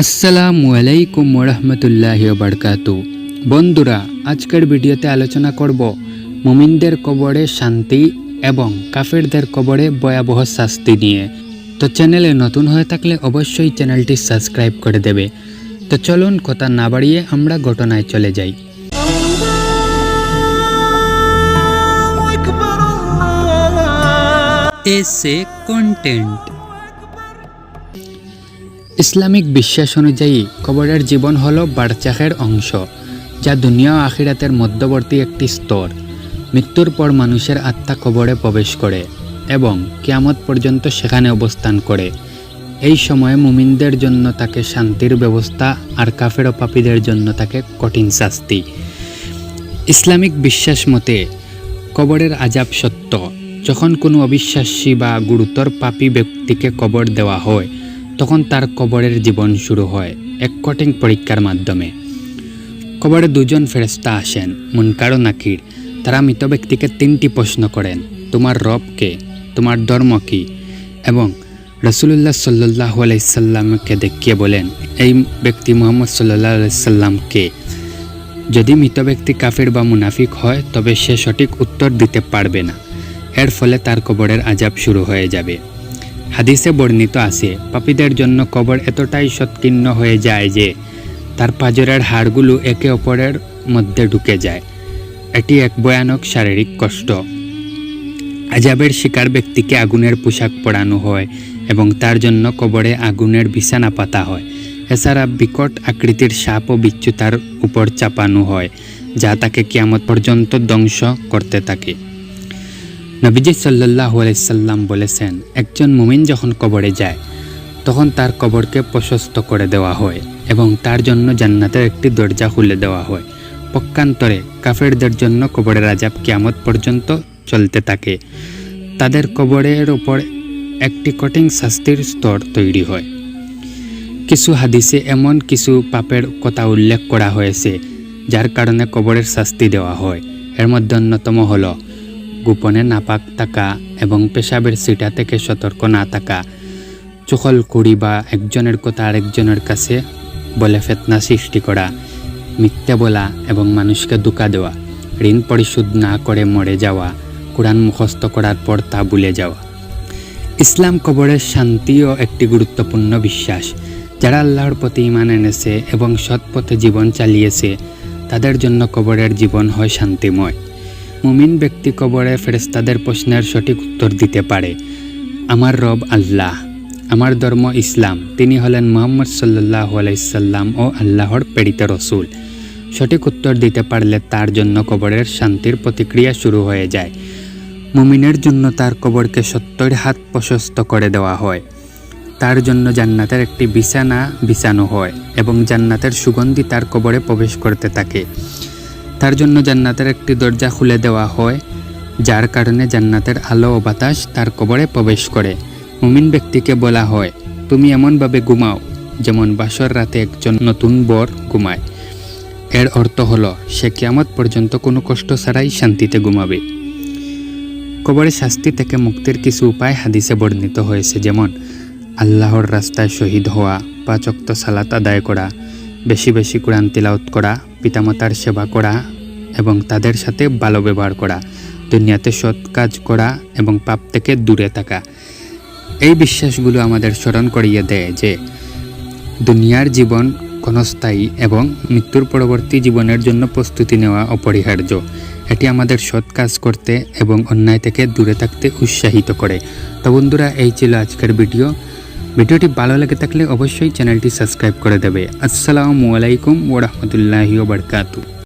আসসালামু আলাইকুম ওরহমতুল্লাহি ওয়াবারাকাতু। বন্ধুরা, আজকের ভিডিওতে আলোচনা করব মুমিনদের কবরে শান্তি এবং কাফেরদের কবরে ভয়াবহ শাস্তি নিয়ে। তো চ্যানেলে নতুন হয়ে থাকলে অবশ্যই চ্যানেলটি সাবস্ক্রাইব করে দেবে। তো চলুন কথা না বাড়িয়ে আমরা ঘটনায় চলে যাই। এসে কন্টেন্ট। ইসলামিক বিশ্বাস অনুযায়ী কবরের জীবন হলো বারজাখের অংশ, যা দুনিয়া ও আখিরাতের মধ্যবর্তী একটি স্তর। মৃত্যুর পর মানুষের আত্মা কবরে প্রবেশ করে এবং কিয়ামত পর্যন্ত সেখানে অবস্থান করে। এই সময়ে মুমিনদের জন্য থাকে শান্তির ব্যবস্থা আর কাফের ও পাপীদের জন্য থাকে কঠিন শাস্তি। ইসলামিক বিশ্বাস মতে কবরের আযাব সত্য। যখন কোনো অবিশ্বাসী বা গুরুতর পাপী ব্যক্তিকে কবর দেওয়া হয়, তখন তার কবরের জীবন শুরু হয় এক কঠিন পরীক্ষার মাধ্যমে। কবরে দুজন ফেরেশতা আসেন, মুনকার ও নাকির। তারা মৃত ব্যক্তিকে 3টি প্রশ্ন করেন: তোমার রব কে, তোমার ধর্ম কী, এবং রাসূলুল্লাহ সাল্লাল্লাহু আলাইহি সাল্লামকে দেখিয়ে বলেন, এই ব্যক্তি মুহাম্মদ সাল্লাল্লাহু আলাইহি সাল্লাম কে। যদি মৃত ব্যক্তি কাফির বা মুনাফিক হয়, তবে সে সঠিক উত্তর দিতে পারবে না। এর ফলে তার কবরের আযাব শুরু হয়ে যাবে। হাদিসে বর্ণিত আছে, পাপীদের জন্য কবর এতটাই সংকীর্ণ হয়ে যায় যে তার পাঁজরের হাড়গুলো একে অপরের মধ্যে ঢুকে যায়। এটি এক ভয়ানক শারীরিক কষ্ট। আযাবের শিকার ব্যক্তিকে আগুনের পোশাক পরানো হয় এবং তার জন্য কবরে আগুনের বিছানা পাতা হয়। এছাড়া বিকট আকৃতির সাপ ও বিচ্ছু তার উপর চাপানো হয়, যা তাকে কিয়ামত পর্যন্ত ধ্বংস করতে থাকে। নবীজি সাল্লাল্লাহু আলাইহি সাল্লাম বলেছেন, একজন মুমিন যখন কবরে যায়, তখন তার কবরকে প্রশস্ত করে দেওয়া হয় এবং তার জন্য জান্নাতের একটি দরজা খুলে দেওয়া হয়। পক্ষান্তরে কাফেরদের জন্য কবরের আযাব কিয়ামত পর্যন্ত চলতে থাকে। তাদের কবরের ওপর একটি কঠিন শাস্তির স্তর তৈরি হয়। কিছু হাদিসে এমন কিছু পাপের কথা উল্লেখ করা হয়েছে যার কারণে কবরের শাস্তি দেওয়া হয়। এর মধ্যে অন্যতম হলো গোপনে নাপাক থাকা এবং পেশাবের সিটা থেকে সতর্ক না থাকা, চুগলখড়ি বা একজনের কথা আরেকজনের কাছে বলে ফিতনা সৃষ্টি করা, মিথ্যা বলা এবং মানুষকে ধোঁকা দেওয়া, ঋণ পরিশোধ না করে মরে যাওয়া, কোরআন মুখস্থ করার পর তা ভুলে যাওয়া। ইসলাম কবরের শান্তিও একটি গুরুত্বপূর্ণ বিশ্বাস। যারা আল্লাহর প্রতি ঈমান এনেছে এবং সৎ পথে জীবন চালিয়েছে, তাদের জন্য কবরের জীবন হয় শান্তিময়। মুমিন ব্যক্তি কবরে ফেরেশতাদের প্রশ্নের সঠিক উত্তর দিতে পারে। আমার রব আল্লাহ, আমার ধর্ম ইসলাম, তিনি হলেন মুহাম্মদ সাল্লাল্লাহু আলাইহি সাল্লাম ও আল্লাহর প্রেরিত রসুল। সঠিক উত্তর দিতে পারলে তার জন্য কবরের শান্তির প্রতিক্রিয়া শুরু হয়ে যায়। মুমিনের জন্য তার কবরকে 70 হাত প্রশস্ত করে দেওয়া হয়। তার জন্য জান্নাতের একটি বিছানা বিছানো হয় এবং জান্নাতের সুগন্ধি তার কবরে প্রবেশ করতে থাকে। তার জন্য জান্নাতের একটি দরজা খুলে দেওয়া হয়, যার কারণে জান্নাতের আলো ও বাতাস তার কবরে প্রবেশ করে। মুমিন ব্যক্তিকে বলা হয়, তুমি এমনভাবে ঘুমাও যেমন বাসর রাতে একজন নতুন বর ঘুমায়। এর অর্থ হলো সে কিয়ামত পর্যন্ত কোনো কষ্ট ছাড়াই শান্তিতে ঘুমাবে। কবরে শাস্তি থেকে মুক্তির কিছু উপায় হাদিসে বর্ণিত হয়েছে, যেমন আল্লাহর রাস্তায় শহীদ হওয়া, 5 ওয়াক্ত সালাত আদায় করা, বেশি বেশি কোরআন তিলাওয়াত করা, পিতামাতার সেবা করা এবং তাদের সাথে ভালো ব্যবহার করা, দুনিয়াতে সৎ কাজ করা এবং পাপ থেকে দূরে থাকা। এই বিশ্বাসগুলো আমাদের স্মরণ করিয়ে দেয় যে দুনিয়ার জীবন ক্ষণস্থায়ী এবং মৃত্যুর পরবর্তী জীবনের জন্য প্রস্তুতি নেওয়া অপরিহার্য। এটি আমাদের সৎ কাজ করতে এবং অন্যায় থেকে দূরে থাকতে উৎসাহিত করে। তো বন্ধুরা, এই ছিল আজকের ভিডিওটি ভালো লেগে থাকলে অবশ্যই চ্যানেলটি সাবস্ক্রাইব করে দেবে। আসসালামু আলাইকুম ওয়া রাহমাতুল্লাহি ওয়া বারাকাতুহু।